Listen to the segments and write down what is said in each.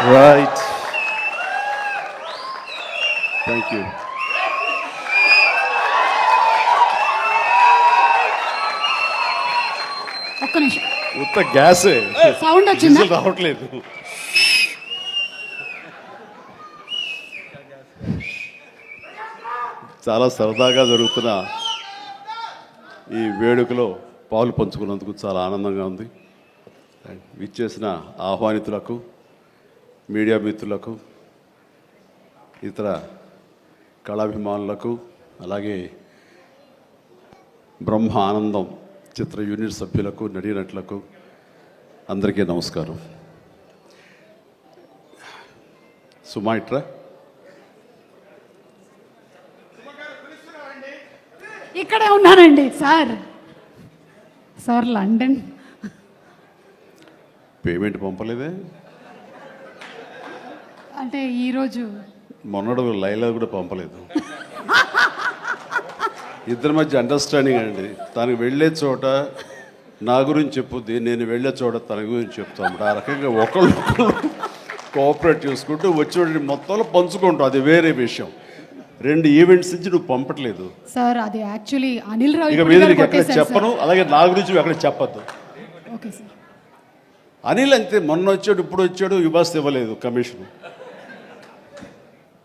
Right. Thank you. ఒక్క నిమిషం ఉత్త గ్యాసే సౌండ్ వచ్చిందా? డీజిల్ రావట్లేదు. చాలా సరదాగా జరుగుతున్న ఈ వేడుకలో పాలు పంచుకున్నందుకు చాలా ఆనందంగా ఉంది. విచ్చేసిన ఆహ్వానితులకు, మీడియా మిత్రులకు, ఇతర కళాభిమానులకు, అలాగే బ్రహ్మ ఆనందం చిత్ర యూనిట్ సభ్యులకు, నటీనటులకు అందరికీ నమస్కారం. సుమాయిట్రా ఇక్కడే ఉన్నానండి సార్. సార్ లండన్ పేమెంట్ పంపలేదే. అంటే ఈరోజు మొన్నడు లైలా కూడా పంపలేదు. ఇద్దరి మధ్య అండర్స్టాండింగ్ అండి. తనకు వెళ్ళే చోట నా గురించి చెప్పుద్ది, నేను వెళ్ళే చోట తన గురించి చెప్తాను. ఆ రకంగా ఒకళ్ళు కోఆపరేట్ చేసుకుంటూ వచ్చి మొత్తంలో పంచుకుంటాం. అది వేరే విషయం. 2 ఈవెంట్స్ నుంచి నువ్వు పంపట్లేదు సార్. అది యాక్చువల్లీ అనిల్ రావు ఇక మీద నీకు ఎక్కడ చెప్పను. అలాగే నా గురించి నువ్వు ఎక్కడ చెప్పద్దు. Okay sir. అనిల్ అంతే, మొన్న వచ్చాడు, ఇప్పుడు వచ్చాడు, యుబాస్ ఇవ్వలేదు కమిషన్.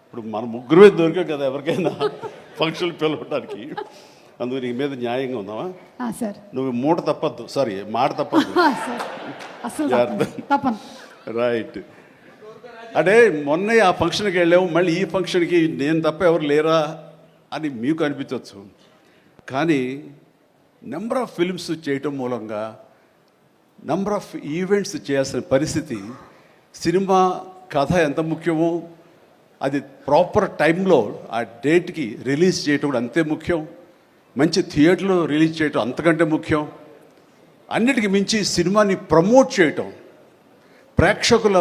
ఇప్పుడు మన ముగ్గురు దొరికాం కదా ఎవరికైనా ఫంక్షన్ పిలవడానికి. అందుకు నీ మీద న్యాయంగా ఉందామా సార్? నువ్వు మూట తప్పద్దు, సారీ మాట తప్పద్దు. తప్పను. రైట్. అంటే మొన్న ఆ ఫంక్షన్కి వెళ్ళాము, మళ్ళీ ఈ ఫంక్షన్కి నేను తప్ప ఎవరు లేరా అని మీకు అనిపించవచ్చు. కానీ నెంబర్ ఆఫ్ ఫిల్మ్స్ చేయటం మూలంగా నెంబర్ ఆఫ్ ఈవెంట్స్ చేయాల్సిన పరిస్థితి, సినిమా కథ ఎంత ముఖ్యమో అది ప్రాపర్ టైంలో ఆ డేట్కి రిలీజ్ చేయటం కూడా అంతే ముఖ్యం. మంచి థియేటర్లో రిలీజ్ చేయటం అంతకంటే ముఖ్యం. అన్నిటికీ మించి సినిమాని ప్రమోట్ చేయటం, ప్రేక్షకుల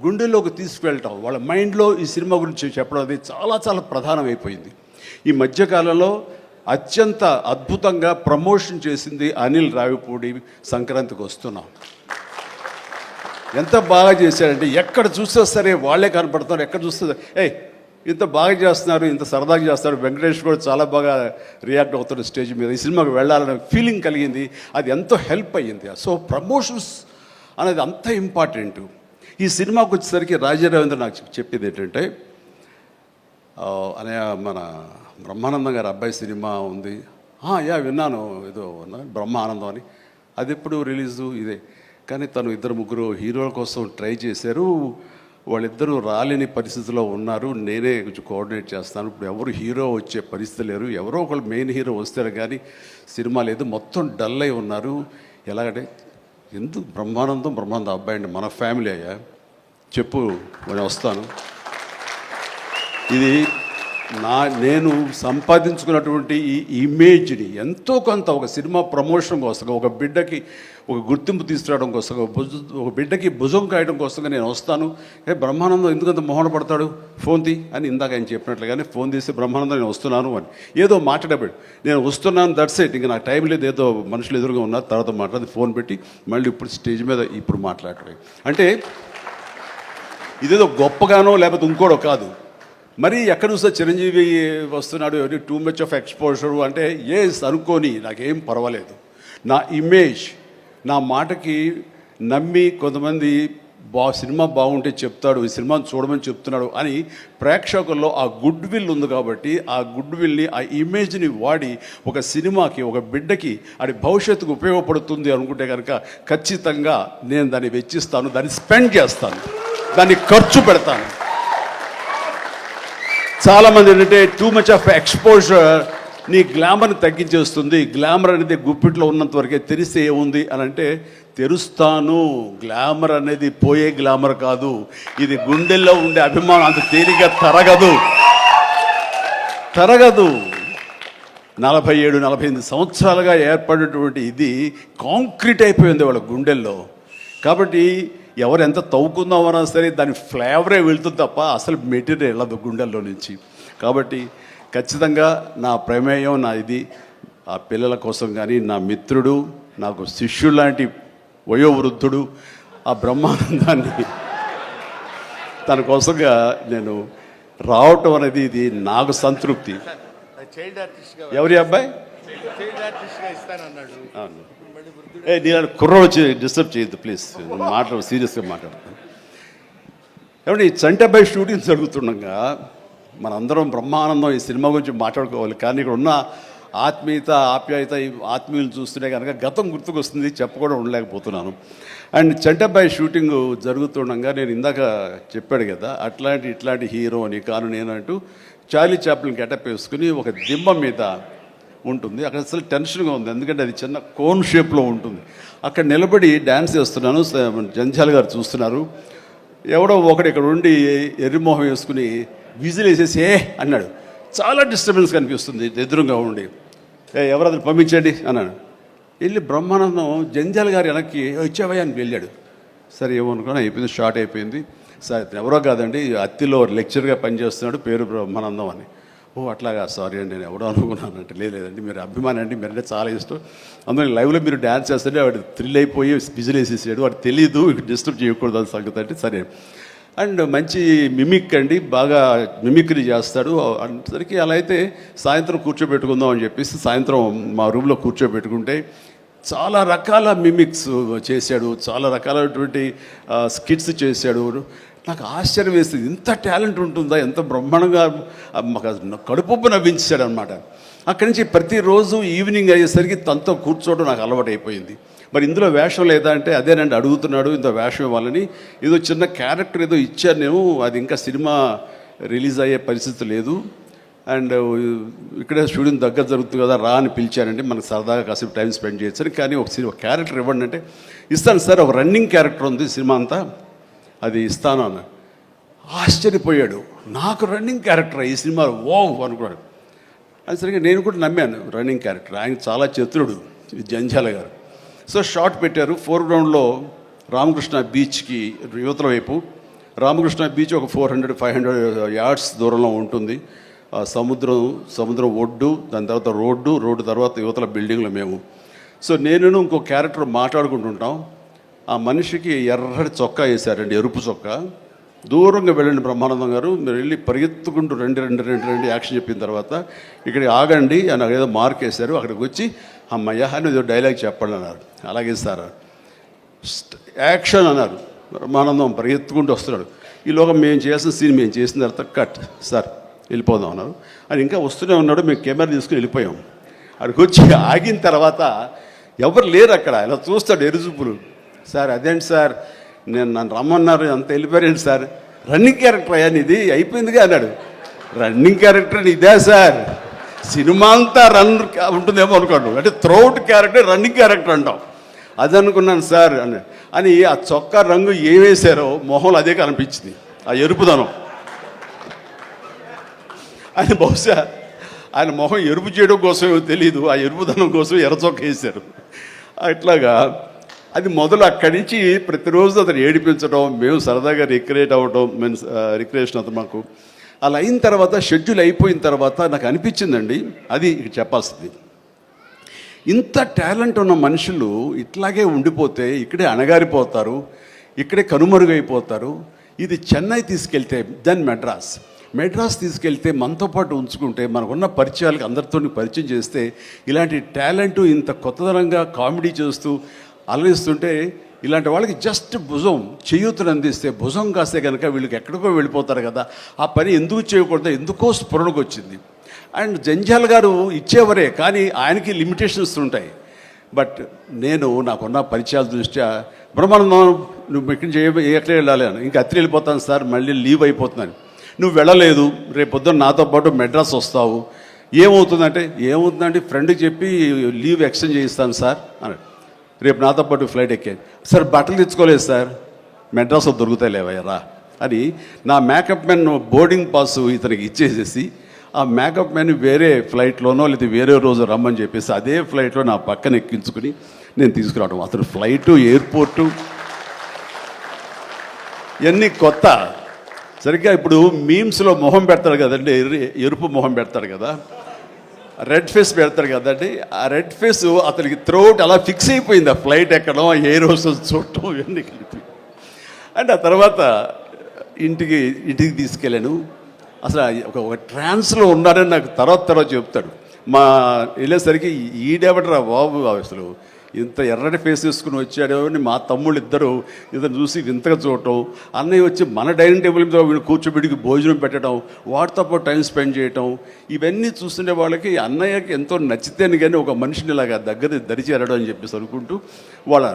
గుండెల్లోకి తీసుకువెళ్ళటం, వాళ్ళ మైండ్లో ఈ సినిమా గురించి చెప్పడం, అది చాలా చాలా ప్రధానమైపోయింది. ఈ మధ్యకాలంలో అత్యంత అద్భుతంగా ప్రమోషన్ చేసింది అనిల్ రావిపూడి. సంక్రాంతికి వస్తున్నాం. ఎంత బాగా చేశారంటే ఎక్కడ చూస్తే సరే వాళ్ళే కనపడుతున్నారు. ఎక్కడ చూస్తే ఇంత బాగా చేస్తున్నారు, ఇంత సరదాగా చేస్తారు. వెంకటేష్ కూడా చాలా బాగా రియాక్ట్ అవుతాడు స్టేజ్ మీద. ఈ సినిమాకి వెళ్ళాలనే ఫీలింగ్ కలిగింది. అది ఎంతో హెల్ప్ అయ్యింది. సో ప్రమోషన్స్ అనేది అంత ఇంపార్టెంట్. ఈ సినిమాకి వచ్చేసరికి రాజారవీంద్ర నాకు చెప్పింది ఏంటంటే, అనే మన బ్రహ్మానందం గారి అబ్బాయి సినిమా ఉంది. విన్నాను, ఏదో బ్రహ్మ ఆనందం అని. అది ఎప్పుడు రిలీజు ఇదే. కానీ తను 2-3 హీరోల కోసం ట్రై చేశారు. వాళ్ళిద్దరూ రాలేని పరిస్థితిలో ఉన్నారు. నేనే కొంచెం కోఆర్డినేట్ చేస్తాను. ఇప్పుడు ఎవరు హీరో వచ్చే పరిస్థితి లేరు. ఎవరో ఒకళ్ళు మెయిన్ హీరో వస్తారు కానీ సినిమా లేదు. మొత్తం డల్ అయి ఉన్నారు. ఎలాగంటే ఎందుకు బ్రహ్మానందం అబ్బాయి అండి, మన ఫ్యామిలీ అయ్యా, చెప్పు నేను వస్తాను. ఇది నేను సంపాదించుకున్నటువంటి ఈ ఇమేజ్ని ఎంతో కొంత ఒక సినిమా ప్రమోషన్ కోసం, ఒక బిడ్డకి ఒక గుర్తింపు తీసుకురావడం కోసం, ఒక బిడ్డకి భుజం కాయడం కోసంగా నేను వస్తాను. బ్రహ్మానందం ఎందుకంత మొహన పడతాడు, ఫోన్ తీ అని ఇందాక ఆయన చెప్పినట్లుగానే ఫోన్ తీసి బ్రహ్మానందం నేను వస్తున్నాను అని ఏదో మాట్లాడబడి, నేను వస్తున్నాను, దట్స్ ఇట్, ఇంకా నాకు టైం లేదు, ఏదో మనుషులు ఎదురుగా ఉన్నారు, తర్వాత మాట్లాడి ఫోన్ పెట్టి మళ్ళీ ఇప్పుడు స్టేజ్ మీద ఇప్పుడు మాట్లాడటం. అంటే ఇదేదో గొప్పగానో లేకపోతే ఇంకోటో కాదు. మరి ఎక్కడ చూస్తే చిరంజీవి వస్తున్నాడు, టూ మచ్ ఆఫ్ ఎక్స్పోజర్ అంటే అనుకోని నాకేం పర్వాలేదు. నా ఇమేజ్, నా మాటకి నమ్మి కొంతమంది సినిమా బాగుంటే చెప్తాడు, ఈ సినిమాని చూడమని చెప్తున్నాడు అని ప్రేక్షకుల్లో ఆ గుడ్ విల్ ఉంది. కాబట్టి ఆ గుడ్ విల్ని, ఆ ఇమేజ్ని వాడి ఒక సినిమాకి, ఒక బిడ్డకి అది భవిష్యత్తుకు ఉపయోగపడుతుంది అనుకుంటే కనుక ఖచ్చితంగా నేను దాన్ని వెచ్చిస్తాను, దాన్ని స్పెండ్ చేస్తాను, దాన్ని ఖర్చు పెడతాను. చాలామంది ఏంటంటే టూ మచ్ ఆఫ్ ఎక్స్పోజర్ నీ గ్లామర్ని తగ్గించేస్తుంది. గ్లామర్ అనేది గుప్పిట్లో ఉన్నంత వరకే, తెలిస్తే ఏముంది అని అంటే తెరుస్తాను. గ్లామర్ అనేది పోయే గ్లామర్ కాదు, ఇది గుండెల్లో ఉండే అభిమానం అంత తేలిగ్గా తరగదు. 47-48 సంవత్సరాలుగా ఏర్పడినటువంటి ఇది కాంక్రీట్ అయిపోయింది వాళ్ళ గుండెల్లో. కాబట్టి ఎవరు ఎంత తవ్వుకుందామన్నా సరే దాని ఫ్లేవరే వెళ్తుంది తప్ప అసలు మెటీరియల్ వెళ్ళదు గుండెల్లో నుంచి. కాబట్టి ఖచ్చితంగా నా ప్రమేయం, నా ఇది ఆ పిల్లల కోసం కానీ, నా మిత్రుడు, నాకు శిష్యుడు లాంటి వయోవృద్ధుడు ఆ బ్రహ్మానందాన్ని తన కోసంగా నేను రావటం అనేది ఇది నాకు సంతృప్తి. చైల్డ్ ఆర్టిస్ట్గా ఎవరి అబ్బాయి చైల్డ్ ఆర్టిస్ట్గా ఇస్తానన్నాడు. అవును. నేను కుర్ర వచ్చి డిస్టర్బ్ చేయొద్దు ప్లీజ్, మాట్లాడు సీరియస్గా మాట్లాడతాను. ఏమంటే ఈ చంటబ్బాయి షూటింగ్ జరుగుతుండగా మనందరం బ్రహ్మానందం ఈ సినిమా గురించి మాట్లాడుకోవాలి, కానీ ఇక్కడ ఉన్న ఆత్మీయత ఆప్యాయత ఈ ఆత్మీయులు చూస్తుంటే కనుక గతం గుర్తుకొస్తుంది, చెప్పకుండా ఉండలేకపోతున్నాను. అండ్ చంటబ్బాయి షూటింగ్ జరుగుతుండగా నేను ఇందాక చెప్పాడు కదా ఇట్లాంటి హీరో అని కాను నేనంటూ చార్లీ చాప్లిన్ గెటప్ వేసుకుని ఒక దిమ్మ మీద ఉంటుంది. అక్కడ అసలు టెన్షన్గా ఉంది, ఎందుకంటే అది చిన్న కోన్ షేప్లో ఉంటుంది. అక్కడ నిలబడి డ్యాన్స్ చేస్తున్నాను, జంజాల్ గారు చూస్తున్నారు. ఎవడో ఒకడు ఇక్కడ ఉండి ఎర్రిమోహం వేసుకుని విజిల్ వేసేసి అన్నాడు. చాలా డిస్టర్బెన్స్ కనిపిస్తుంది ఎదురుగా ఉండి. ఎవరది పంపించండి అన్నాడు. వెళ్ళి బ్రహ్మానందం జంజాల్ గారు వెనక్కి వచ్చావయ్యా అని వెళ్ళాడు. సరే ఏమనుకున్నా అయిపోయింది, షార్ట్ అయిపోయింది. సార్ ఎవరో కాదండి, అత్తిలో లెక్చర్గా పనిచేస్తున్నాడు, పేరు బ్రహ్మానందం అని. ఓ అట్లాగా, సారీ అండి నేను ఎవడో అనుకున్నానంటే. లేదండి మీరు అభిమాని అండి, మీరంటే చాలా ఇష్టం, అందులో లైవ్లో మీరు డ్యాన్స్ చేస్తుంటే వాడు థ్రిల్ అయిపోయి విజిల్ వేసేసాడు, వాడు తెలీదు డిస్టర్బ్ చేయకూడదు అని సంగతి అంటే సరే. అండ్ మంచి మిమిక్ అండి, బాగా మిమిక్రీ చేస్తాడు. అందరికీ అలా అయితే సాయంత్రం కూర్చోబెట్టుకుందాం అని చెప్పేసి సాయంత్రం మా రూమ్లో కూర్చోబెట్టుకుంటే చాలా రకాల మిమిక్స్ చేశాడు, చాలా రకాలైనటువంటి స్కిట్స్ చేశాడు. నాకు ఆశ్చర్యం వేస్తుంది, ఇంత టాలెంట్ ఉంటుందా, ఎంత బ్రహ్మాండంగా కడుపుబ్బు నవ్వించాడు అనమాట. అక్కడి నుంచి ప్రతిరోజు ఈవినింగ్ అయ్యేసరికి తనతో కూర్చోవడం నాకు అలవాటు అయిపోయింది. మరి ఇందులో వేషం లేదా అంటే అదేనండి అడుగుతున్నాడు, ఇంత వేషం ఇవ్వాలని. ఏదో చిన్న క్యారెక్టర్ ఏదో ఇచ్చాను నేను, అది ఇంకా సినిమా రిలీజ్ అయ్యే పరిస్థితి లేదు. అండ్ ఇక్కడే స్టూడియో దగ్గర జరుగుతుంది కదా రా అని పిలిచానండి, మనకు సరదాగా కాసేపు టైం స్పెండ్ చేయొచ్చు. కానీ ఒక క్యారెక్టర్ ఇవ్వండి అంటే ఇస్తాను సార్, ఒక రన్నింగ్ క్యారెక్టర్ ఉంది సినిమా అంతా, అది ఇస్తాను అన్న. ఆశ్చర్యపోయాడు, నాకు రన్నింగ్ క్యారెక్టర్ ఈ సినిమాలో ఓ అనుకున్నాడు. అది సరిగ్గా నేను కూడా నమ్మాను, రన్నింగ్ క్యారెక్టర్. ఆయన చాలా చతురుడు జంజాల గారు. సో షార్ట్ పెట్టారు. ఫోర్గ్రౌండ్లో రామకృష్ణ బీచ్కి యువతల వైపు, రామకృష్ణ బీచ్ ఒక 400-500 యార్డ్స్ దూరంలో ఉంటుంది. సముద్రం ఒడ్డు, దాని తర్వాత రోడ్డు తర్వాత యువతల బిల్డింగ్లో మేము. సో నేను ఇంకో క్యారెక్టర్ మాట్లాడుకుంటుంటాం. ఆ మనిషికి ఎర్రటి చొక్కా వేశారండి, ఎరుపు చొక్కా. దూరంగా వెళ్ళండి బ్రహ్మానందం గారు, మీరు వెళ్ళి పరిగెత్తుకుంటూ రెండు యాక్షన్ చెప్పిన తర్వాత ఇక్కడికి ఆగండి అని ఏదో మార్క్ వేశారు. అక్కడికి వచ్చి అమ్మయ్య అని ఏదో డైలాగ్ చెప్పండి అన్నారు. అలాగే సార్ యాక్షన్ అన్నారు. బ్రహ్మానందం పరిగెత్తుకుంటూ వస్తున్నాడు. ఈలోగా మేము చేసిన సీన్ మేము చేసిన తర్వాత కట్ సార్ వెళ్ళిపోదాం అన్నారు. అని ఇంకా వస్తూనే ఉన్నాడు. మేము కెమెరా తీసుకుని వెళ్ళిపోయాం. అక్కడికి వచ్చి ఆగిన తర్వాత ఎవరు లేరు అక్కడ. ఇలా చూస్తాడు ఎరుజుపులు. సార్ అదేంటి సార్, నన్ను రమ్మన్నారు, అంత వెళ్ళిపోయారండి సార్. రన్నింగ్ క్యారెక్టర్ అయ్యా ఇది అయిపోయిందిగా అన్నాడు. రన్నింగ్ క్యారెక్టర్ ఇదే సార్, సినిమా అంతా రన్ ఉంటుందేమో అనుకోండి, అంటే త్రౌట్ క్యారెక్టర్ రన్నింగ్ క్యారెక్టర్ అంటాం. అది అనుకున్నాను సార్ అని ఆ చొక్కా రంగు ఏ వేశారో మొహంలో అదే కనిపించింది, ఆ ఎరుపుదనం. ఆయన బహుశా ఆయన మొహం ఎరుపు చేయడం కోసమో తెలియదు, ఆ ఎరుపుదనం కోసం ఎర్ర చొక్క వేశారు. అట్లాగా అది మొదలు అక్కడి నుంచి ప్రతిరోజు అతను ఏడిపించడం, మేము సరదాగా రిక్రియేట్ అవ్వడం, రిక్రియేషన్ అతను మాకు. అలా అయిన తర్వాత షెడ్యూల్ అయిపోయిన తర్వాత నాకు అనిపించిందండి, అది చెప్పాల్సింది, ఇంత టాలెంట్ ఉన్న మనుషులు ఇట్లాగే ఉండిపోతే ఇక్కడే అణగారిపోతారు, ఇక్కడే కనుమరుగైపోతారు. ఇది చెన్నై తీసుకెళ్తే దెన్ మెడ్రాస్ తీసుకెళ్తే మనతో పాటు ఉంచుకుంటే మనకున్న పరిచయాలకు అందరితో పరిచయం చేస్తే ఇలాంటి టాలెంట్ ఇంత కొత్తదనంగా కామెడీ చేస్తూ అలరిస్తుంటే ఇలాంటి వాళ్ళకి జస్ట్ భుజం చేయూతను అందిస్తే, భుజం కాస్తే కనుక వీళ్ళకి ఎక్కడికో వెళ్ళిపోతారు కదా. ఆ పని ఎందుకు చేయకూడదు, ఎందుకో స్ఫురణకు వచ్చింది. అండ్ జంజాల్ గారు ఇచ్చేవరే, కానీ ఆయనకి లిమిటేషన్స్ ఉంటాయి. బట్ నాకున్న పరిచయాల దృష్ట్యా బ్రహ్మానందం నువ్వు ఎక్కడ వెళ్ళాలి అని, ఇంకా అత్రి వెళ్ళిపోతాను సార్, మళ్ళీ లీవ్ అయిపోతున్నాను. నువ్వు వెళ్ళలేదు, రేపు పొద్దున్న నాతో పాటు మెడ్రాస్ వస్తావు, ఏమవుతుందంటే ఫ్రెండ్కి చెప్పి లీవ్ ఎక్స్టెండ్ చేయిస్తాను సార్ అన్నాడు. రేపు నాతో పాటు ఫ్లైట్ ఎక్కాను సార్, బట్టలు తెచ్చుకోలేదు సార్, మెడ్రాస్లో దొరుకుతాయి లేవయ్యరా అని నా మేకప్ మ్యాన్ బోర్డింగ్ పాస్ ఇతనికి ఇచ్చేసేసి ఆ మేకప్ మ్యాన్ వేరే ఫ్లైట్లోనో లేదా వేరే రోజు రమ్మని చెప్పేసి అదే ఫ్లైట్లో నా పక్కన ఎక్కించుకుని నేను తీసుకురావడం. అతను ఫ్లైటు, ఎయిర్పోర్టు ఇవన్నీ కొత్త. సరిగ్గా ఇప్పుడు మీమ్స్లో మొహం పెడతాడు కదండి, ఎరుపు మొహం పెడతాడు కదా, రెడ్ ఫేస్ పెడతాడు కదండి. ఆ రెడ్ ఫేస్ అతనికి త్రోట్ అలా ఫిక్స్ అయిపోయింది. ఆ ఫ్లైట్ ఎక్కడం, ఎయిర్ హోస్టెస్ చూడటం ఇవన్నీ కలిపి. అండ్ ఆ తర్వాత ఇంటికి తీసుకెళ్ళాను. అసలు ఒక ట్రాన్స్లో ఉన్నాడని నాకు తర్వాత చెప్తాడు. మా వెళ్ళేసరికి ఈడెవడరా బాబు అసలు ఇంత ఎర్రటి ఫేస్ వేసుకుని వచ్చాడో అని మా తమ్ముళ్ళు ఇద్దరు చూసి వింతగా చూడటం, అన్నయ్య వచ్చి మన డైనింగ్ టేబుల్ మీద వీళ్ళు కూర్చోబెడికి భోజనం పెట్టడం, వాటితో పాటు టైం స్పెండ్ చేయటం, ఇవన్నీ చూస్తుండే వాళ్ళకి అన్నయ్యకి ఎంతో నచ్చితేనే కానీ ఒక మనిషిని ఇలాగా దగ్గర దరిచేరడం అని చెప్పేసి అనుకుంటూ వాళ్ళ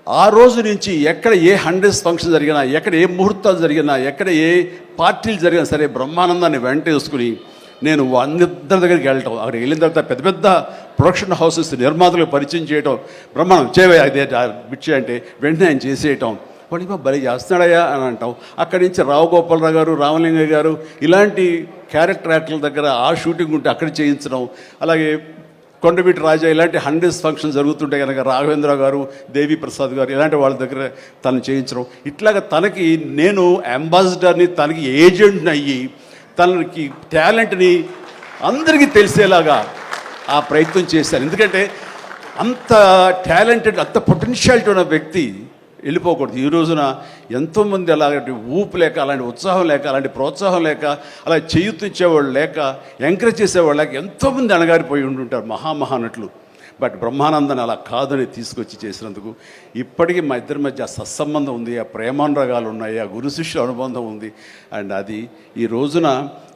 ఆ రోజు నుంచి ఎక్కడ ఏ 100th ఫంక్షన్ జరిగినా, ఎక్కడ ఏ ముహూర్తాలు జరిగినా, ఎక్కడ ఏ పార్టీలు జరిగినా సరే బ్రహ్మానందాన్ని వెంట వేసుకుని నేను అందరి దగ్గరికి వెళ్ళటం, అక్కడికి వెళ్ళిన తర్వాత పెద్ద పెద్ద ప్రొడక్షన్ హౌసెస్ నిర్మాతలకు పరిచయం చేయటం, బ్రహ్మాండం చేయవే అదే బిచ్చే అంటే వెంటనే ఆయన చేసేయటం, వాడికి భలే చేస్తున్నాడయ్యా అని అంటాం. అక్కడి నుంచి రావు గోపాలరావు గారు, రామలింగయ్య గారు ఇలాంటి క్యారెక్టర్ యాక్టర్ల దగ్గర ఆ షూటింగ్ ఉంటే అక్కడ చేయించడం, అలాగే కొండవీటి రాజా ఇలాంటి 100th ఫంక్షన్ జరుగుతుంటే కనుక రాఘవేంద్ర గారు, దేవి ప్రసాద్ గారు ఇలాంటి వాళ్ళ దగ్గర తను చేయించడం, ఇట్లాగా తనకి నేను అంబాసిడర్ని, తనకి ఏజెంట్ని అయ్యి తనకి టాలెంట్ని అందరికీ తెలిసేలాగా ఆ ప్రయత్నం చేశాను. ఎందుకంటే అంత టాలెంటెడ్, అంత పొటెన్షియాలిటీ ఉన్న వ్యక్తి వెళ్ళిపోకూడదు. ఈ రోజున ఎంతోమంది అలాంటి ఊపు లేక, అలాంటి ఉత్సాహం లేక, అలాంటి ప్రోత్సాహం లేక, అలా చేయూతించేవాళ్ళు లేక, ఎంకరేజ్ చేసేవాళ్ళు లేక ఎంతోమంది అణగారిపోయి ఉంటుంటారు మహానటులు. బట్ బ్రహ్మానందాన్ని అలా కాదని తీసుకొచ్చి చేసినందుకు ఇప్పటికీ మా ఇద్దరి మధ్య ఆ సత్సంబంధం ఉంది, ఆ ప్రేమానురాగాలు ఉన్నాయి, ఆ గురు శిష్యుల అనుబంధం ఉంది. అండ్ అది ఈ రోజున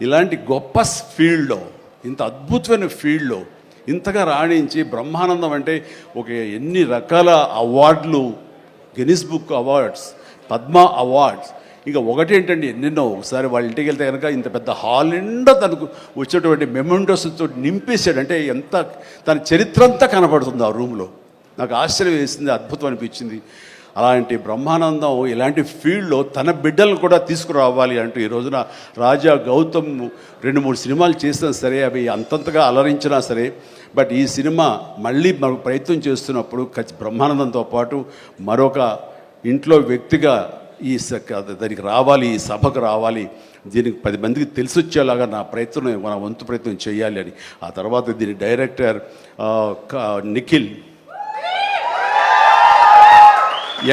ఇలాంటి గొప్ప ఫీల్డ్లో, ఇంత అద్భుతమైన ఫీల్డ్లో ఇంతగా రాణించి బ్రహ్మానందం అంటే ఒక ఎన్ని రకాల అవార్డులు, Guinness book awards, Padma awards, ఇంకా ఒకటేంటండి ఎన్నెన్నో. ఒకసారి వాళ్ళ ఇంటికి వెళ్తే కనుక ఇంత పెద్ద హాల్ నిండా తనకు వచ్చేటువంటి మెమెంటోస్తో నింపేశాడు. అంటే ఎంత తన చరిత్ర అంతా కనపడుతుంది ఆ రూమ్లో. నాకు ఆశ్చర్యం వేసింది, అద్భుతం అనిపించింది. అలాంటి బ్రహ్మానందం ఇలాంటి ఫీల్డ్లో తన బిడ్డలను కూడా తీసుకురావాలి అంటూ ఈ రోజున రాజా గౌతమ్ 2-3 సినిమాలు చేసినా సరే, అవి అంతంతగా అలరించినా సరే, బట్ ఈ సినిమా మళ్ళీ మనకు ప్రయత్నం చేస్తున్నప్పుడు బ్రహ్మానందంతో పాటు మరొక ఇంట్లో వ్యక్తిగా దానికి రావాలి, ఈ సభకు రావాలి, దీనికి 10 మందికి తెలిసొచ్చేలాగా నా ప్రయత్నం, మన వంతు ప్రయత్నం చేయాలి అని. ఆ తర్వాత దీని డైరెక్టర్ నిఖిల్, ఈ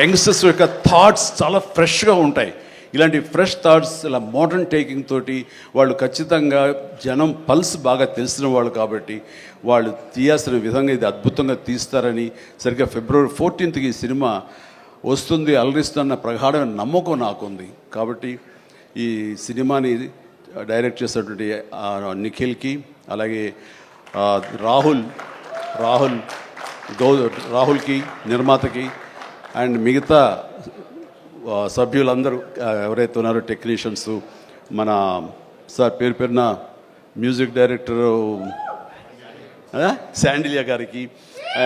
యంగ్స్టర్స్ యొక్క థాట్స్ చాలా ఫ్రెష్గా ఉంటాయి. ఇలాంటి ఫ్రెష్ థాట్స్, ఇలా మోడర్న్ టేకింగ్ తోటి వాళ్ళు ఖచ్చితంగా జనం పల్స్ బాగా తెలిసిన వాళ్ళు కాబట్టి వాళ్ళు తీయాల్సిన విధంగా ఇది అద్భుతంగా తీస్తారని, సరిగ్గా February 14th ఈ సినిమా వస్తుంది, అలరిస్తున్న ప్రగాఢమైన నమ్మకం నాకుంది. కాబట్టి ఈ సినిమాని డైరెక్ట్ చేసినటువంటి నిఖిల్కి, అలాగే రాహుల్కి నిర్మాతకి, అండ్ మిగతా సభ్యులందరూ ఎవరైతే ఉన్నారో టెక్నీషియన్స్, మన సార్ పేరున మ్యూజిక్ డైరెక్టరు శాండిలియా గారికి,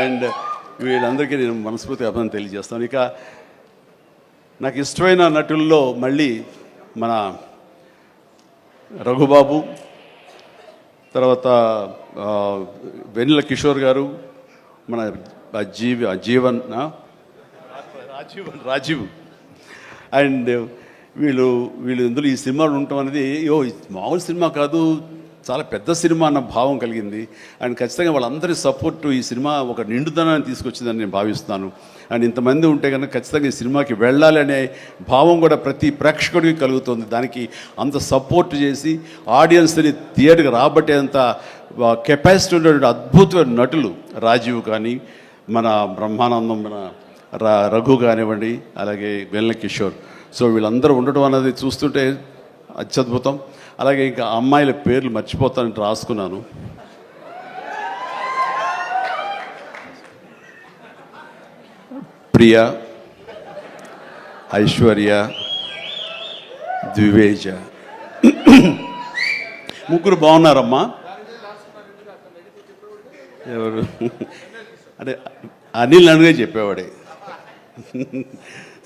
అండ్ వీళ్ళందరికీ నేను మనస్ఫూర్తిగా అభినందన తెలియజేస్తాను. ఇక నాకు ఇష్టమైన నటుల్లో మళ్ళీ మన రఘుబాబు, తర్వాత వెన్నెల కిషోర్ గారు, మన రాజీవ్, అండ్ వీళ్ళు ఇందులో ఈ సినిమాలు ఉండటం అనేది మామూలు సినిమా కాదు, చాలా పెద్ద సినిమా అన్న భావం కలిగింది. అండ్ ఖచ్చితంగా వాళ్ళందరి సపోర్టు ఈ సినిమా ఒక నిండుదనాన్ని తీసుకొచ్చిందని నేను భావిస్తున్నాను. అండ్ ఇంతమంది ఉంటే కనుక ఖచ్చితంగా ఈ సినిమాకి వెళ్ళాలి అనే భావం కూడా ప్రతి ప్రేక్షకుడికి కలుగుతుంది. దానికి అంత సపోర్ట్ చేసి ఆడియన్స్ని థియేటర్కి రాబట్టేంత కెపాసిటీ ఉన్నటువంటి అద్భుతమైన నటులు రాజీవ్ కానీ, మన బ్రహ్మానందం, మన రఘు కానివ్వండి, అలాగే వెన్నెల కిషోర్. సో వీళ్ళందరూ ఉండటం అనేది చూస్తుంటే అత్యద్భుతం. అలాగే ఇంకా అమ్మాయిల పేర్లు మర్చిపోతానంటే రాసుకున్నాను. ప్రియ, ఐశ్వర్య, ద్వివేజ, ముగ్గురు బాగున్నారమ్మా. ఎవరు అంటే అనిల్ నన్నుగా చెప్పేవాడే.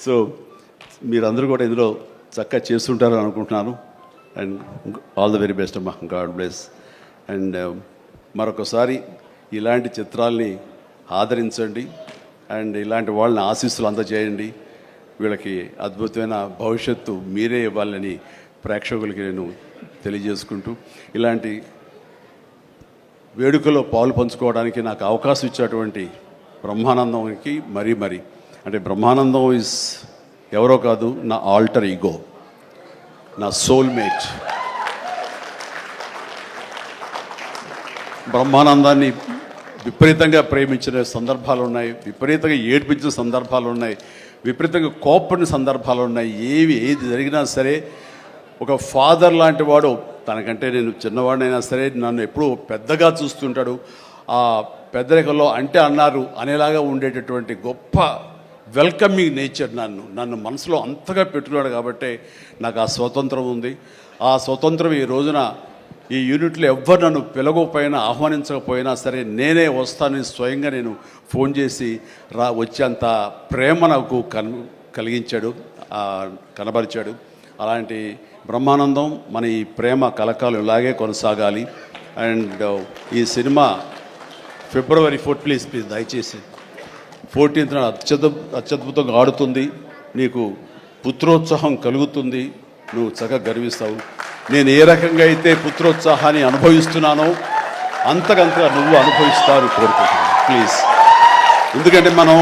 సో మీరందరూ కూడా ఇందులో చక్కగా చేస్తుంటారని అనుకుంటున్నాను. And all the very best అమ్మా, గాడ్ బ్లెస్. అండ్ మరొకసారి ఇలాంటి చిత్రాల్ని ఆదరించండి, అండ్ ఇలాంటి వాళ్ళని ఆశీస్సులు అందజేయండి. వీళ్ళకి అద్భుతమైన భవిష్యత్తు మీరే ఇవ్వాలని ప్రేక్షకులకి నేను తెలియజేసుకుంటూ, ఇలాంటి వేడుకలో పాలు పంచుకోవడానికి నాకు అవకాశం ఇచ్చేటువంటి బ్రహ్మానందంకి మరీ అంటే బ్రహ్మానందం ఈజ్ ఎవరో కాదు, నా ఆల్టర్ ఈగో, నా సోల్మేట్. బ్రహ్మానందాన్ని విపరీతంగా ప్రేమించిన సందర్భాలు ఉన్నాయి, విపరీతంగా ఏడ్పించిన సందర్భాలు ఉన్నాయి, విపరీతంగా కోప్పడిన సందర్భాలు ఉన్నాయి. ఏది జరిగినా సరే ఒక ఫాదర్ లాంటి వాడు, తనకంటే నేను చిన్నవాడినైనా సరే నన్ను ఎప్పుడూ పెద్దగా చూస్తుంటాడు. ఆ పెద్దరికంలో అంటే అన్నారు అనేలాగా ఉండేటటువంటి గొప్ప వెల్కమింగ్ నేచర్ నన్ను మనసులో అంతగా పెట్టుకున్నాడు. కాబట్టి నాకు ఆ స్వతంత్రం ఉంది. ఆ స్వతంత్రం ఈ రోజున ఈ యూనిట్లో ఎవ్వరు నన్ను పిలవకపోయినా ఆహ్వానించకపోయినా సరే నేనే వస్తానని స్వయంగా నేను ఫోన్ చేసి వచ్చేంత ప్రేమ నాకు కలిగించాడు, కనబరిచాడు. అలాంటి బ్రహ్మానందం మన ఈ ప్రేమ కలకాలం ఇలాగే కొనసాగాలి. అండ్ ఈ సినిమా February 4th ప్లీజ్ దయచేసి 14th అత్యద్భుతంగా ఆడుతుంది. నీకు పుత్రోత్సాహం కలుగుతుంది, నువ్వు చక్కగా గర్విస్తావు. నేను ఏ రకంగా అయితే పుత్రోత్సాహాన్ని అనుభవిస్తున్నానో అంతకంతగా నువ్వు అనుభవిస్తావు కోరుకుంటున్నాను ప్లీజ్. ఎందుకంటే మనం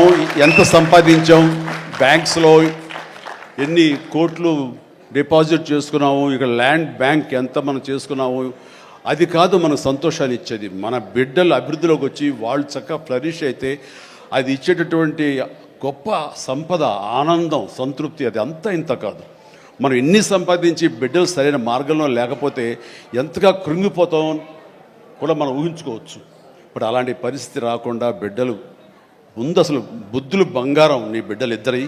ఎంత సంపాదించాం, బ్యాంక్స్లో ఎన్ని కోట్లు డిపాజిట్ చేసుకున్నాము, ఇక్కడ ల్యాండ్ బ్యాంక్ ఎంత మనం చేసుకున్నాము, అది కాదు మనకు సంతోషాన్ని ఇచ్చేది. మన బిడ్డలు అభివృద్ధిలోకి వచ్చి వాళ్ళు చక్కగా ఫ్లరిష్ అయితే అది ఇచ్చేటటువంటి గొప్ప సంపద, ఆనందం, సంతృప్తి అది అంతా ఇంత కాదు. మనం ఎన్ని సంపాదించి బిడ్డలు సరైన మార్గంలో లేకపోతే ఎంతగా కృంగిపోతాం కూడా మనం ఊహించుకోవచ్చు. ఇప్పుడు అలాంటి పరిస్థితి రాకుండా బిడ్డలు ముందు అసలు బుద్ధులు బంగారం నీ బిడ్డలు ఇద్దరి,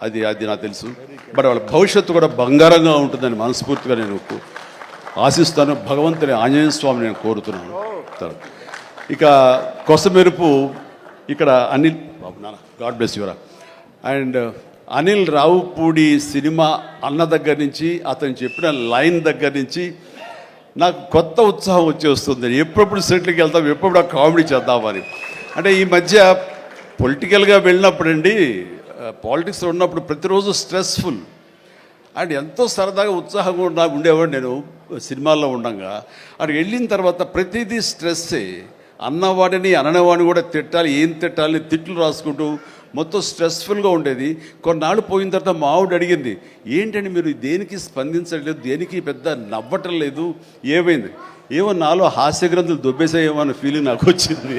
అది నాకు తెలుసు. బట్ వాళ్ళ భవిష్యత్తు కూడా బంగారంగా ఉంటుందని మనస్ఫూర్తిగా నేను ఆశిస్తాను. భగవంతుని ఆంజనేయ స్వామిని నేను కోరుతున్నాను. ఇక కొసమెరుపు ఇక్కడ అనిల్ బాబు నాన్న, గాడ్ బ్లెస్ యువరా. అండ్ అనిల్ రావుపూడి సినిమా అన్న దగ్గర నుంచి, అతను చెప్పిన లైన్ దగ్గర నుంచి నాకు కొత్త ఉత్సాహం వచ్చేస్తుంది. ఎప్పుడప్పుడు సెటిల్కి వెళ్తాం, ఎప్పుడప్పుడు కామెడీ చేద్దామని. అంటే ఈ మధ్య పొలిటికల్గా వెళ్ళినప్పుడండి, పాలిటిక్స్లో ఉన్నప్పుడు ప్రతిరోజు స్ట్రెస్ఫుల్ అండ్ ఎంతో సరదాగా ఉత్సాహంగా ఉండేవాడు నేను సినిమాల్లో ఉండగా. అక్కడికి వెళ్ళిన తర్వాత ప్రతిదీ స్ట్రెస్సే. అన్నవాడిని అననవాడిని కూడా తిట్టాలి, ఏం తిట్టాలి తిట్లు రాసుకుంటూ మొత్తం స్ట్రెస్ఫుల్గా ఉండేది. కొన్నాళ్ళు పోయిన తర్వాత మా ఆవిడ అడిగింది, ఏంటంటే మీరు దేనికి స్పందించలేదు, దేనికి పెద్ద నవ్వటం లేదు, ఏమైంది? ఏమో నాలో హాస్య గ్రంథులు దొబ్బేసాయేమో అన్న ఫీలింగ్ నాకు వచ్చింది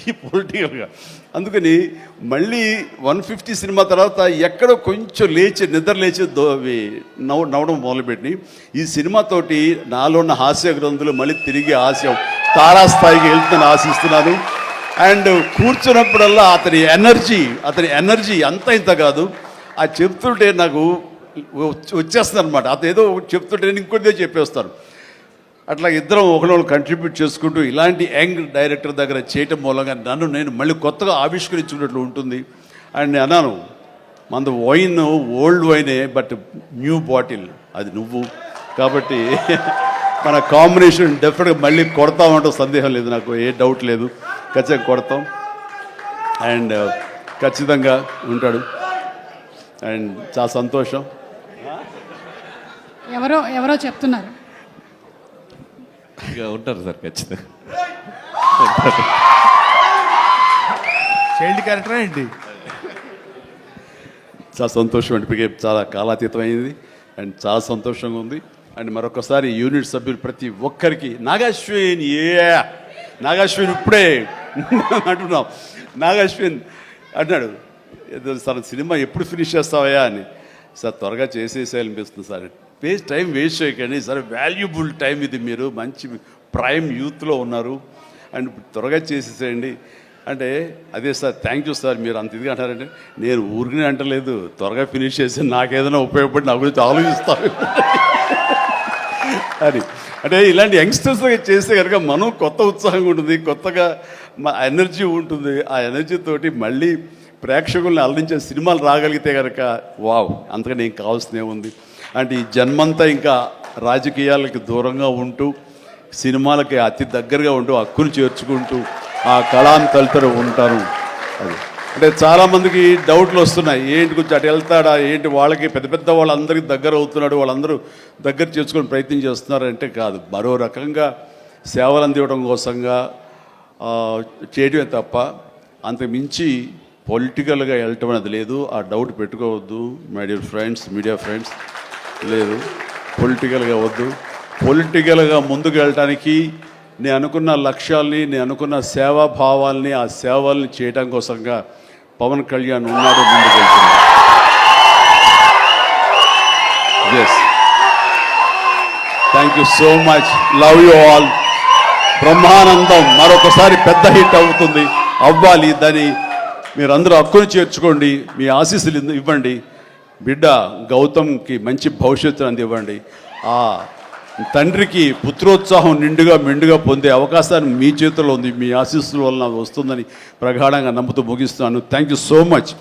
ఈ పొలిటికల్గా. అందుకని మళ్ళీ 150 సినిమా తర్వాత ఎక్కడో కొంచెం నిద్ర లేచి నవ్వడం మొదలుపెట్టి ఈ సినిమాతోటి నాలో ఉన్న హాస్య గ్రంథులు మళ్ళీ తిరిగి హాస్యం తారాస్థాయికి వెళ్తుందని ఆశిస్తున్నాను. అండ్ కూర్చున్నప్పుడల్లా అతని ఎనర్జీ అంత ఇంత కాదు. ఆ చెప్తుంటే నాకు వచ్చేస్తుంది అనమాట. అతను ఏదో చెప్తుంటే నేను ఇంకొకటిదే చెప్పేస్తాను. అట్లా ఇద్దరం ఒకళ్ళు కంట్రిబ్యూట్ చేసుకుంటూ ఇలాంటి యంగ్ డైరెక్టర్ దగ్గర చేయటం మూలంగా నేను మళ్ళీ కొత్తగా ఆవిష్కరించుకున్నట్లు ఉంటుంది. అండ్ అన్నాను, మన వైన్ ఓల్డ్ వైనే, బట్ న్యూ బాటిల్ అది నువ్వు. కాబట్టి మన కాంబినేషన్ డెఫినెట్గా మళ్ళీ కొడతామంటే సందేహం లేదు, నాకు ఏ డౌట్ లేదు. ఖచ్చితంగా కొడతాం. అండ్ ఖచ్చితంగా ఉంటాడు. అండ్ చాలా సంతోషం. ఎవరో చెప్తున్నారు ఇక ఉంటారు సార్, ఖచ్చితంగా చైల్డ్ క్యారెక్టర్ ఏంటి? చాలా సంతోషం అంటే చాలా కాలాతీతమైంది అండ్ చాలా సంతోషంగా ఉంది. అండ్ మరొకసారి యూనిట్ సభ్యులు ప్రతి ఒక్కరికి నాగాశ్విన్ ఇప్పుడే అంటున్నాం. నాగాశ్విన్ అన్నాడు, సార్ సినిమా ఎప్పుడు ఫినిష్ చేస్తావయ్యా అని. సార్ త్వరగా చేసేసేయాలనిపిస్తుంది సార్, టైం వేస్ట్ చేయకండి సార్, వాల్యుబుల్ టైం ఇది, మీరు మంచి ప్రైమ్ యూత్లో ఉన్నారు అండ్ త్వరగా చేసేసేయండి అంటే. అదే సార్, థ్యాంక్ యూ సార్, మీరు అంత ఇదిగా అంటారంటే నేను ఊరికనే అంటలేదు, త్వరగా ఫినిష్ చేసి నాకేదైనా ఉపయోగపడి నా గురించి ఆలోచిస్తాను అని. అంటే ఇలాంటి యంగ్స్టర్స్ చేస్తే కనుక మనం కొత్త ఉత్సాహంగా ఉంటుంది, కొత్తగా ఎనర్జీ ఉంటుంది. ఆ ఎనర్జీతోటి మళ్ళీ ప్రేక్షకుల్ని అలరించే సినిమాలు రాగలిగితే కనుక వావ్, అంతగా ఏం కావాల్సినే ఉంది. అంటే ఈ జన్మంతా ఇంకా రాజకీయాలకి దూరంగా ఉంటూ సినిమాలకి అతి దగ్గరగా ఉంటూ హక్కును చేర్చుకుంటూ ఆ కళాన్ని తలుతూ ఉంటారు. అది అంటే చాలామందికి డౌట్లు వస్తున్నాయి, ఏంటి కొంచెం అటు వెళ్తాడా ఏంటి, వాళ్ళకి పెద్ద పెద్ద వాళ్ళందరికీ దగ్గర అవుతున్నాడు, వాళ్ళందరూ దగ్గర చేసుకొని ప్రయత్నం చేస్తున్నారంటే కాదు, మరో రకంగా సేవలు అందివ్వడం కోసంగా చేయడమే తప్ప అంతకు మించి పొలిటికల్గా వెళ్ళటం అనేది లేదు. ఆ డౌట్ పెట్టుకోవద్దు my dear friends, media friends. లేదు, పొలిటికల్గా వద్దు. పొలిటికల్గా ముందుకు వెళ్ళటానికి నేను అనుకున్న లక్ష్యాల్ని, నేను అనుకున్న సేవాభావాల్ని, ఆ సేవల్ని చేయడం కోసంగా పవన్ కళ్యాణ్ ఉన్నాడు, ముందుకు వెళ్తున్నాడు. Yes, thank you so much, love you all. Brahmanandam మరొకసారి పెద్ద హిట్ అవుతుంది, అవ్వాలి. దాన్ని మీరందరూ హక్కును చేర్చుకోండి, మీ ఆశీస్సులు ఇవ్వండి. బిడ్డ గౌతమ్కి మంచి భవిష్యత్తు అందివ్వండి. ఆ తండ్రికి పుత్రోత్సాహం నిండుగా మెండుగా పొందే అవకాశాన్ని మీ చేతుల్లో ఉంది. మీ ఆశీస్సుల వలన వస్తుందని ప్రగాఢంగా నమ్ముతూ ముగిస్తున్నాను. Thank you so much.